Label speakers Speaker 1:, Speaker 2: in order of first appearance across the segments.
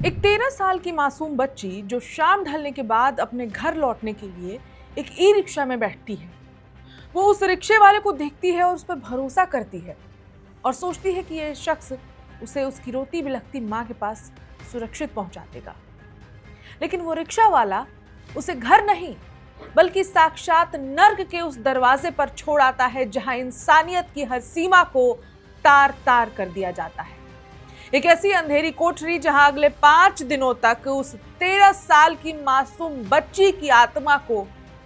Speaker 1: एक 13 साल की मासूम बच्ची जो शाम ढलने के बाद अपने घर लौटने के लिए एक ई रिक्शा में बैठती है। वो उस रिक्शे वाले को देखती है और उस पर भरोसा करती है और सोचती है कि यह शख्स उसे उसकी रोती बिलखती माँ के पास सुरक्षित पहुंचा देगा। लेकिन वो रिक्शा वाला उसे घर नहीं बल्कि साक्षात नर्क के उस दरवाजे पर छोड़ आता है जहां इंसानियत की हर सीमा को तार तार कर दिया जाता है। एक ऐसी अंधेरी कोठरी जहां अगले 5 दिनों तक उस 13 साल की मासूम बच्ची की आत्मा को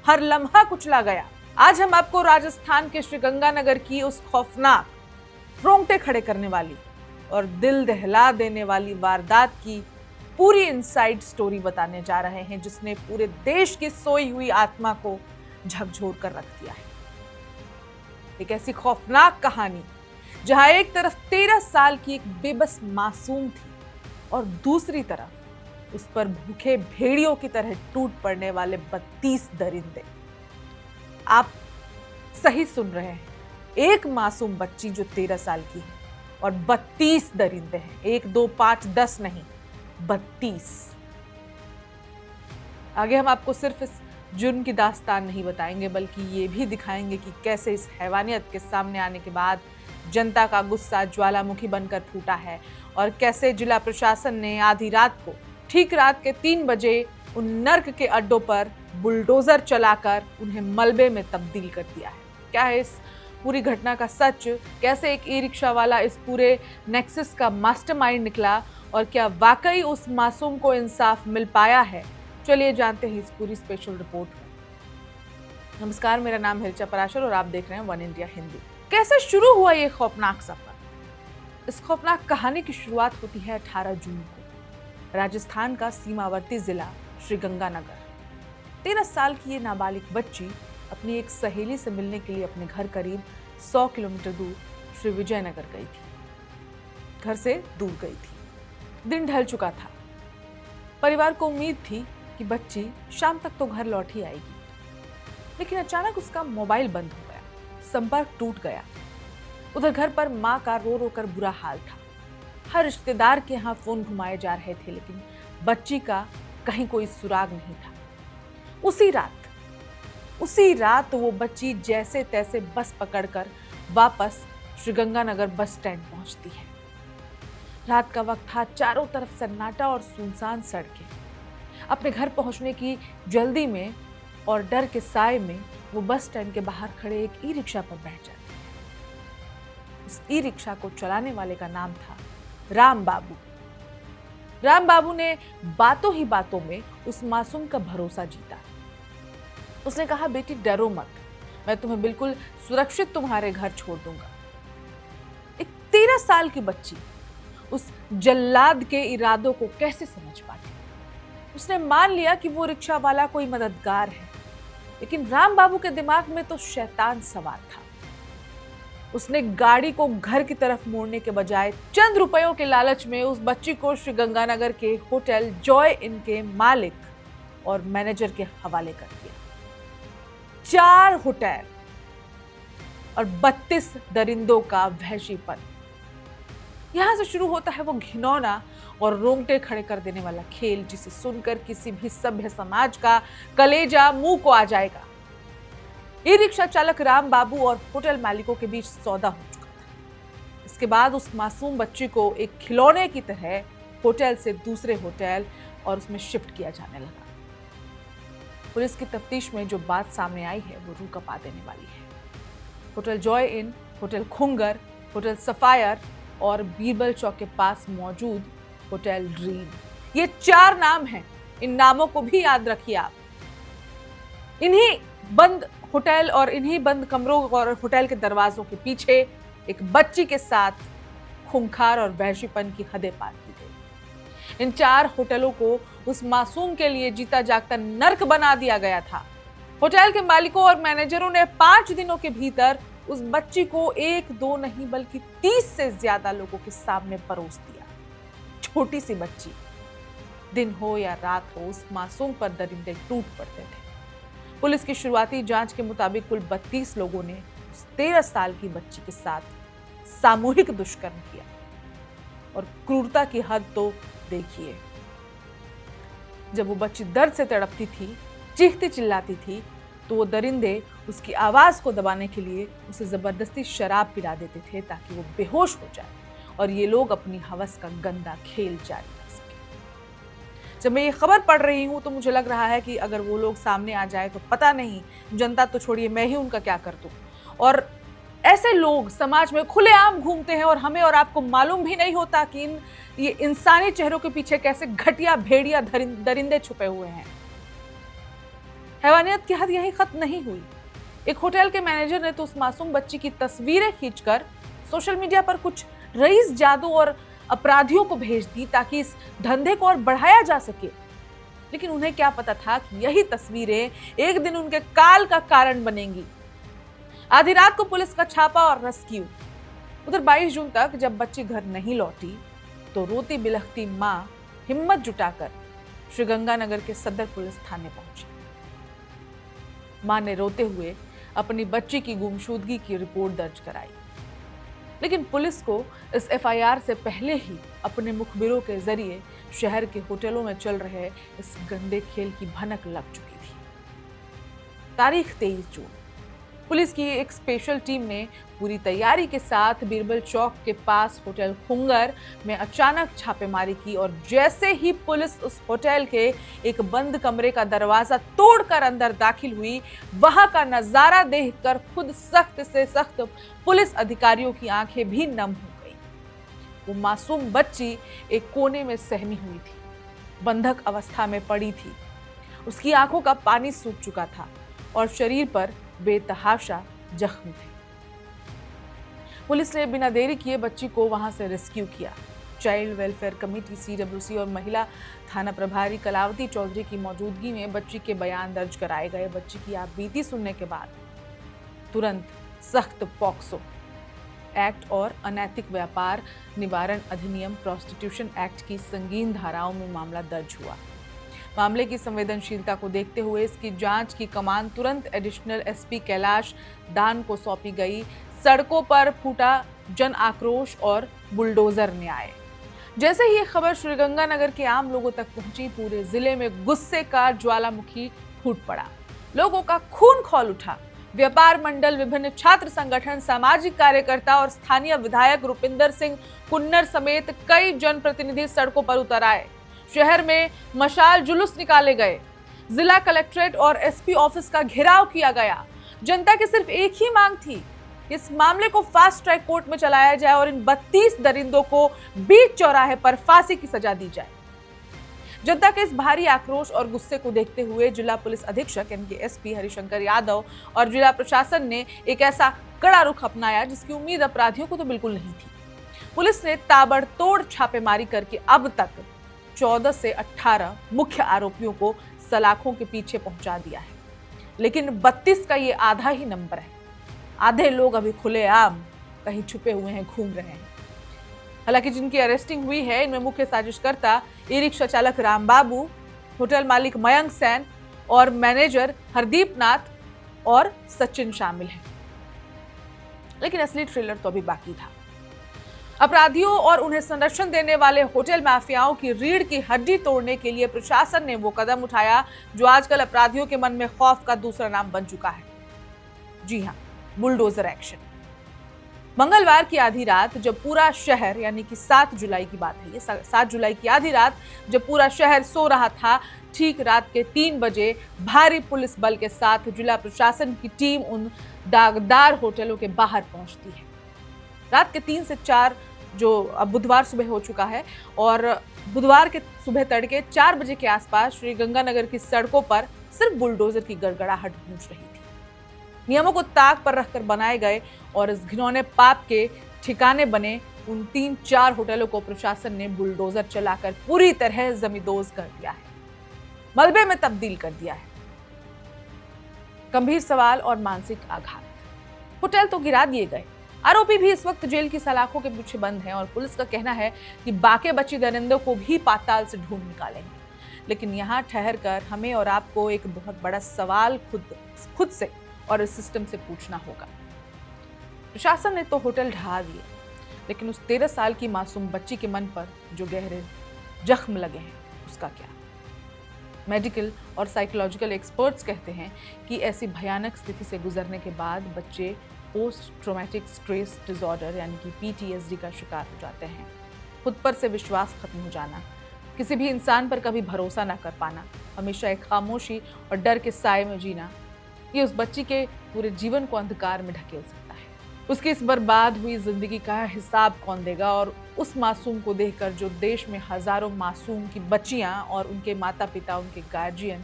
Speaker 1: हर लम्हा कुचला गया। आज हम आपको राजस्थान के श्रीगंगानगर की उस खौफनाक, रोंगटे खड़े करने वाली और दिल दहला देने वाली वारदात की पूरी इनसाइड स्टोरी बताने जा रहे हैं, जिसने पूरे देश की सोई हुई आत्मा को झकझोर कर रख दिया है। एक ऐसी खौफनाक कहानी जहां एक तरफ 13 साल की एक बेबस मासूम थी और दूसरी तरफ उस पर भूखे भेड़ियों की तरह टूट पड़ने वाले 32 दरिंदे। आप सही सुन रहे हैं, एक मासूम बच्ची जो 13 साल की है और 32 दरिंदे हैं। 1 2 5 10 नहीं, 32। आगे हम आपको सिर्फ इस जुर्म की दास्तान नहीं बताएंगे बल्कि ये भी दिखाएंगे कि कैसे इस हैवानियत के सामने आने के बाद जनता का गुस्सा ज्वालामुखी बनकर फूटा है और कैसे जिला प्रशासन ने आधी रात को, ठीक रात के 3 बजे उन नर्क के अड्डों पर बुलडोजर चलाकर उन्हें मलबे में तब्दील कर दिया है। क्या है इस पूरी घटना का सच? कैसे एक ई रिक्शा वाला इस पूरे नेक्सस का मास्टरमाइंड निकला और क्या वाकई उस मासूम को इंसाफ मिल पाया है? चलिए जानते हैं इस पूरी स्पेशल रिपोर्ट में। नमस्कार, मेरा नाम है ऋचा पराशर और आप देख रहे हैं वन इंडिया हिंदी। कैसे शुरू हुआ ये खौफनाक सफर? इस खौफनाक कहानी की शुरुआत होती है 18 जून को राजस्थान का सीमावर्ती जिला श्रीगंगानगर। 13 साल की ये नाबालिग बच्ची अपनी एक सहेली से मिलने के लिए अपने घर करीब 100 किलोमीटर दूर श्री विजयनगर गई थी। घर से दूर गई थी। दिन ढल चुका था। परिवार को उम्मीद थी कि बच्ची शाम तक तो घर लौट ही आएगी, लेकिन अचानक उसका मोबाइल बंद हो गया, संपर्क टूट गया। उधर घर पर मां का रो रो कर बुरा हाल था। हर रिश्तेदार के यहाँ फोन घुमाए जा रहे थे, लेकिन बच्ची का कहीं कोई सुराग नहीं था। उसी रात वो बच्ची जैसे तैसे बस पकड़कर वापस श्रीगंगानगर बस स्टैंड पहुंचती है। रात का वक्त था, चारों तरफ सन्नाटा और सुनसान सड़कें। अपने घर पहुंचने की जल्दी में और डर के साए में वो बस स्टैंड के बाहर खड़े एक ई रिक्शा पर बैठ जाती है। उस ई रिक्शा को चलाने वाले का नाम था राम बाबू। राम बाबू ने बातों ही बातों में उस मासूम का भरोसा जीता। उसने कहा, बेटी डरो मत, मैं तुम्हें बिल्कुल सुरक्षित तुम्हारे घर छोड़ दूंगा। एक 13 साल की बच्ची उस जल्लाद के इरादों को कैसे समझ पाती? उसने मान लिया कि वो रिक्शा वाला कोई मददगार है, लेकिन राम बाबू के दिमाग में तो शैतान सवार था। उसने गाड़ी को घर की तरफ मोड़ने के बजाय चंद रुपयों के लालच में उस बच्ची को श्रीगंगानगर के होटल जॉय इन के मालिक और मैनेजर के हवाले कर दिया। 4 होटल और 32 दरिंदों का वहशीपन। यहां से शुरू होता है वो घिनौना और रोंगटे खड़े कर देने वाला खेल, जिसे सुनकर किसी भी सभ्य समाज का कलेजा मुंह को आ जाएगा। ई रिक्शा चालक राम बाबू और होटल मालिकों के बीच सौदा हो चुका था। इसके बाद उस मासूम बच्ची को एक खिलौने की तरह होटल से दूसरे होटल और उसमें शिफ्ट किया जाने लगा। पुलिस की तफ्तीश में जो बात सामने आई है वो रूह कपा देने वाली है। Hotel Joy Inn, hotel Khungar, hotel Sapphire और बीरबल चौक के पास मौजूद होटल ड्रीम, ये 4 नाम हैं। इन नामों को भी याद रखिए आप। इन्हीं बंद होटल और इन्हीं बंद कमरों और होटल के दरवाजों के पीछे एक बच्ची के साथ खूंखार और वहशीपन की हदें पार की गई। इन 4 होटलों को उस मासूम के लिए जीता जागता नर्क बना दिया गया था। होटल के मालिकों और मैनेजरों ने 5 दिनों के भीतर उस बच्ची को 1 2 नहीं बल्कि 30 से ज्यादा लोगों के सामने परोस दिया। छोटी सी बच्ची, दिन हो या रात हो, उस मासूम पर दरिंदे टूट पड़ते थे। पुलिस की शुरुआती जांच के मुताबिक कुल 32 लोगों ने उस 13 साल की बच्ची के साथ सामूहिक दुष्कर्म किया और क्रूरता की हद तो देखिए। जब वो बच्ची दर्द से तड़पती थी, चीखती चिल्लाती थी, तो वो दरिंदे उसकी आवाज को दबाने के लिए उसे जबरदस्ती शराब पिला देते थे ताकि वो बेहोश हो जाए और ये लोग अपनी हवस का गंदा खेल जारी रख सके। जब मैं ये खबर पढ़ रही हूं तो मुझे लग रहा है कि अगर वो लोग सामने आ जाए तो पता नहीं, जनता तो छोड़िए, मैं ही उनका क्या कर दूं। और ऐसे लोग समाज में खुलेआम घूमते हैं और हमें और आपको मालूम भी नहीं होता कि ये इंसानी चेहरों के पीछे कैसे घटिया भेड़िया दरिंदे छुपे हुए हैं। हैवानियत की हद यही खत्म नहीं हुई। एक होटल के मैनेजर ने तो उस मासूम बच्ची की तस्वीरें खींचकर सोशल मीडिया पर कुछ रईस जादू और अपराधियों को भेज दी ताकि इस धंधे को और बढ़ाया जा सके। लेकिन उन्हें क्या पता था कि यही तस्वीरें एक दिन उनके काल का कारण बनेंगी। आधी रात को पुलिस का छापा और रेस्क्यू। उधर 22 जून तक जब बच्ची घर नहीं लौटी तो रोती बिलखती मां हिम्मत जुटाकर श्रीगंगानगर के सदर पुलिस थाने पहुंची। मां ने रोते हुए अपनी बच्ची की गुमशुदगी की रिपोर्ट दर्ज कराई। लेकिन पुलिस को इस एफआईआर से पहले ही अपने मुखबिरों के जरिए शहर के होटलों में चल रहे इस गंदे खेल की भनक लग चुकी थी। तारीख 23 जून पुलिस की एक स्पेशल टीम ने पूरी तैयारी के साथ बीरबल चौक के पास होटल खुंगर में अचानक छापेमारी की और जैसे ही पुलिस उस होटल के एक बंद कमरे का दरवाजा तोड़कर अंदर दाखिल हुई, वहां का नजारा देखकर खुद सख्त से सख्त पुलिस अधिकारियों की आंखें भी नम हो गई। वो मासूम बच्ची एक कोने में सहमी हुई थी, बंधक अवस्था में पड़ी थी। उसकी आंखों का पानी सूख चुका था और शरीर पर बेतहाशा जख्म थे। पुलिस ने बिना देरी किए बच्ची को वहां से रेस्क्यू किया। चाइल्ड वेलफेयर कमेटी सीडब्ल्यूसी और महिला थाना प्रभारी कलावती चौधरी की मौजूदगी में बच्ची के बयान दर्ज कराए गए। बच्ची की आपबीती सुनने के बाद तुरंत सख्त पॉक्सो एक्ट और अनैतिक व्यापार निवारण अधिनियम प्रोस्टिट्यूशन एक्ट की संगीन धाराओं में मामला दर्ज हुआ। मामले की संवेदनशीलता को देखते हुए इसकी जांच की कमान तुरंत एडिशनल एसपी कैलाश दान को सौंपी गई। सड़कों पर फूटा जन आक्रोश और बुलडोजर ने आए। जैसे ही ये खबर श्रीगंगानगर के आम लोगों तक पहुंची, पूरे जिले में गुस्से का ज्वालामुखी फूट पड़ा। लोगों का खून खौल उठा। व्यापार मंडल, विभिन्न छात्र संगठन, सामाजिक कार्यकर्ता और स्थानीय विधायक रुपिंदर सिंह कुन्नर समेत कई जनप्रतिनिधि सड़कों पर उतर आए। शहर में मशाल जुलूस निकाले गए। जिला कलेक्ट्रेट और एसपी ऑफिस का घेराव किया गया। जनता की सिर्फ एक ही मांग थी, इस मामले को फास्ट ट्रैक कोर्ट में चलाया जाए और इन 32 दरिंदों को बीच चौराहे पर फांसी की सजा दी जाए। जनता के इस भारी आक्रोश और गुस्से को देखते हुए जिला पुलिस अधीक्षक यानी कि एसपी हरिशंकर यादव और जिला प्रशासन ने एक ऐसा कड़ा रुख अपनाया जिसकी उम्मीद अपराधियों को तो बिल्कुल नहीं थी। पुलिस ने ताबड़तोड़ छापेमारी करके अब तक 14 से 18 मुख्य आरोपियों को सलाखों के पीछे पहुंचा दिया है। लेकिन 32 का ये आधा ही नंबर है। आधे लोग अभी खुलेआम कहीं छुपे हुए हैं, घूम रहे हैं। हालांकि जिनकी अरेस्टिंग हुई है इनमें मुख्य साजिशकर्ता ई रिक्शा चालक रामबाबू, होटल मालिक मयंक सेन और मैनेजर हरदीप नाथ और सचिन शामिल हैं। लेकिन असली थ्रिलर तो अभी बाकी था। अपराधियों और उन्हें संरक्षण देने वाले होटल माफियाओं की रीढ़ की हड्डी तोड़ने के लिए प्रशासन ने वो कदम उठाया जो आजकल अपराधियों के मन में खौफ का दूसरा नाम बन चुका है। जी हां, बुलडोजर एक्शन। मंगलवार की आधी रात जब पूरा शहर, यानी कि 7 जुलाई की बात है ये, 7 जुलाई की आधी रात जब पूरा शहर सो रहा था, ठीक रात के 3 बजे भारी पुलिस बल के साथ जिला प्रशासन की टीम उन दागदार होटलों के बाहर पहुंचती है। रात के 3 से 4 जो अब बुधवार सुबह हो चुका है और बुधवार के सुबह तड़के 4 बजे के आसपास श्रीगंगानगर की सड़कों पर सिर्फ बुलडोजर की गड़गड़ाहट गूंज रही थी। नियमों को ताक पर रखकर बनाए गए और इस घिनौने पाप के ठिकाने बने उन 3-4 होटलों को प्रशासन ने बुलडोजर चलाकर पूरी तरह जमींदोज कर दिया है, मलबे में तब्दील कर दिया है। गंभीर सवाल और मानसिक आघात। होटल तो गिरा दिए गए, आरोपी भी इस वक्त जेल की सलाखों के पीछे बंद हैं और पुलिस का कहना है कि बाकी बची दरिंदों को भी पाताल से ढूंढ निकालेंगे। लेकिन यहाँ ठहर कर हमें और आपको एक बहुत बड़ा सवाल खुद से और इस सिस्टम से पूछना होगा। प्रशासन ने तो होटल ढहा दिए, लेकिन उस 13 साल की मासूम बच्ची के मन पर जो गहरे जख्म लगे हैं उसका क्या? मेडिकल और साइकोलॉजिकल एक्सपर्ट्स कहते हैं कि ऐसी भयानक स्थिति से गुजरने के बाद बच्चे पोस्ट ट्रॉमेटिक स्ट्रेस डिसऑर्डर यानी कि PTSD का शिकार हो जाते हैं। खुद पर से विश्वास खत्म हो जाना, किसी भी इंसान पर कभी भरोसा ना कर पाना, हमेशा एक खामोशी और डर के साए में जीना, ये उस बच्ची के पूरे जीवन को अंधकार में ढकेल सकता है। उसकी इस बर्बाद हुई जिंदगी का हिसाब कौन देगा? और उस मासूम को देखकर जो देश में हजारों मासूम की बच्चियां और उनके माता पिता, उनके गार्जियन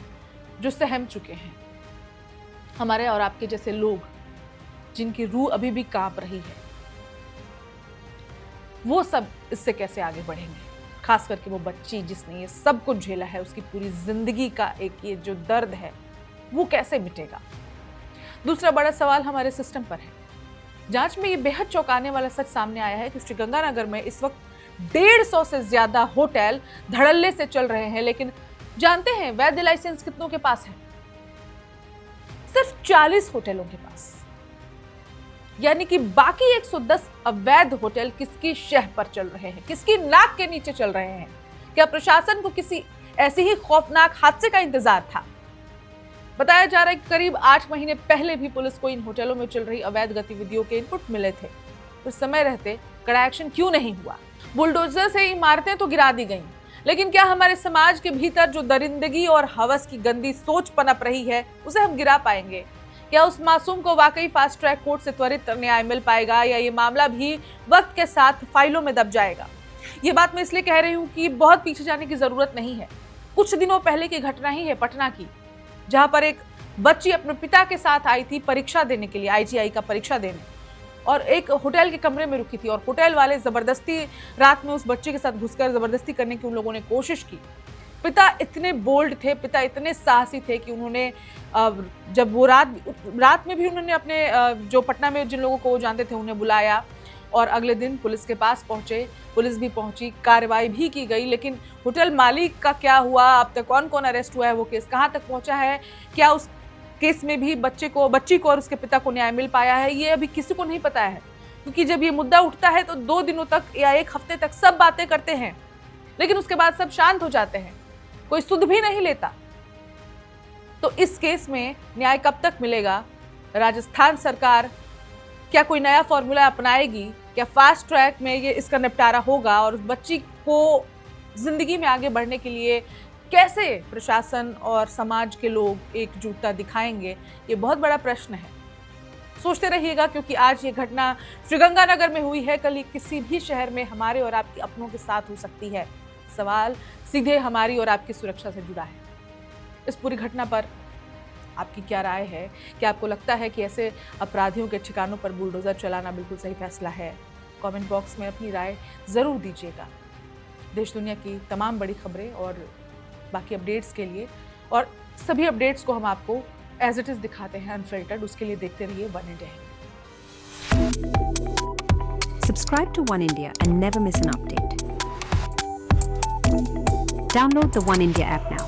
Speaker 1: जो सहम चुके हैं, हमारे और आपके जैसे लोग जिनकी रूह अभी भी कांप रही है, वो सब इससे कैसे आगे बढ़ेंगे? खास करके वो बच्ची जिसने ये सब कुछ झेला है, उसकी पूरी जिंदगी का एक ये जो दर्द है वो कैसे मिटेगा? दूसरा बड़ा सवाल हमारे सिस्टम पर है। जांच में ये बेहद चौंकाने वाला सच सामने आया है कि श्रीगंगानगर में इस वक्त 150 से ज्यादा होटल धड़ल्ले से चल रहे हैं, लेकिन जानते हैं वैध लाइसेंस कितनों के पास है? सिर्फ 40 होटलों के पास। यानी कि बाकी 110 अवैध होटल किसकी शह पर चल रहे हैं, किसकी नाक के नीचे चल रहे हैं? क्या प्रशासन को किसी ऐसी ही खौफनाक हादसे का इंतजार था? बताया जा रहा है कि करीब 8 महीने पहले भी पुलिस को इन होटलों में चल रही अवैध गतिविधियों के इनपुट मिले थे। उस समय रहते कड़ा एक्शन क्यों नहीं हुआ? बुलडोजर से इमारतें तो गिरा दी गईं, लेकिन क्या हमारे समाज के भीतर जो दरिंदगी और हवस की गंदी सोच पनप रही है उसे हम गिरा पाएंगे? क्या उस मासूम को वाकई फास्ट ट्रैक कोर्ट से त्वरित न्याय मिल पाएगा, या ये मामला भी वक्त के साथ फाइलों में दब जाएगा? ये बात मैं इसलिए कह रही हूँ कि बहुत पीछे जाने की जरूरत नहीं है। कुछ दिनों पहले की घटना ही है पटना की, जहां पर एक बच्ची अपने पिता के साथ आई थी परीक्षा देने के लिए, IGI का परीक्षा देने, और एक होटल के कमरे में रुकी थी और होटल वाले जबरदस्ती रात में उस बच्चे के साथ घुसकर जबरदस्ती करने की उन लोगों ने कोशिश की। पिता इतने बोल्ड थे, पिता इतने साहसी थे कि उन्होंने जब वो रात में भी उन्होंने अपने जो पटना में जिन लोगों को वो जानते थे उन्हें बुलाया और अगले दिन पुलिस के पास पहुंचे। पुलिस भी पहुंची, कार्रवाई भी की गई, लेकिन होटल मालिक का क्या हुआ? अब तक कौन कौन अरेस्ट हुआ है? वो केस कहां तक पहुंचा है? क्या उस केस में भी बच्ची को और उसके पिता को न्याय मिल पाया है? ये अभी किसी को नहीं पता है, क्योंकि जब ये मुद्दा उठता है तो 2 दिनों तक या 1 हफ्ते तक सब बातें करते हैं, लेकिन उसके बाद सब शांत हो जाते हैं, कोई सुध भी नहीं लेता। तो इस केस में न्याय कब तक मिलेगा? राजस्थान सरकार क्या कोई नया फॉर्मूला अपनाएगी? क्या फास्ट ट्रैक में ये इसका निपटारा होगा? और उस बच्ची को जिंदगी में आगे बढ़ने के लिए कैसे प्रशासन और समाज के लोग एकजुटता दिखाएंगे? ये बहुत बड़ा प्रश्न है। सोचते रहिएगा, क्योंकि आज ये घटना श्रीगंगानगर में हुई है, कल ये किसी भी शहर में हमारे और आपके अपनों के साथ हो सकती है। सवाल सीधे हमारी और आपकी सुरक्षा से जुड़ा है। इस पूरी घटना पर आपकी क्या राय है? क्या आपको लगता है कि ऐसे अपराधियों के ठिकानों पर बुलडोजर चलाना बिल्कुल सही फैसला है? कमेंट बॉक्स में अपनी राय ज़रूर दीजिएगा। देश दुनिया की तमाम बड़ी खबरें और बाकी अपडेट्स के लिए, और सभी अपडेट्स को हम आपको एज इट इज़ दिखाते हैं अनफिल्टर्ड, उसके लिए देखते रहिए one India.
Speaker 2: Subscribe to One India and never miss an update. Download the One India app now.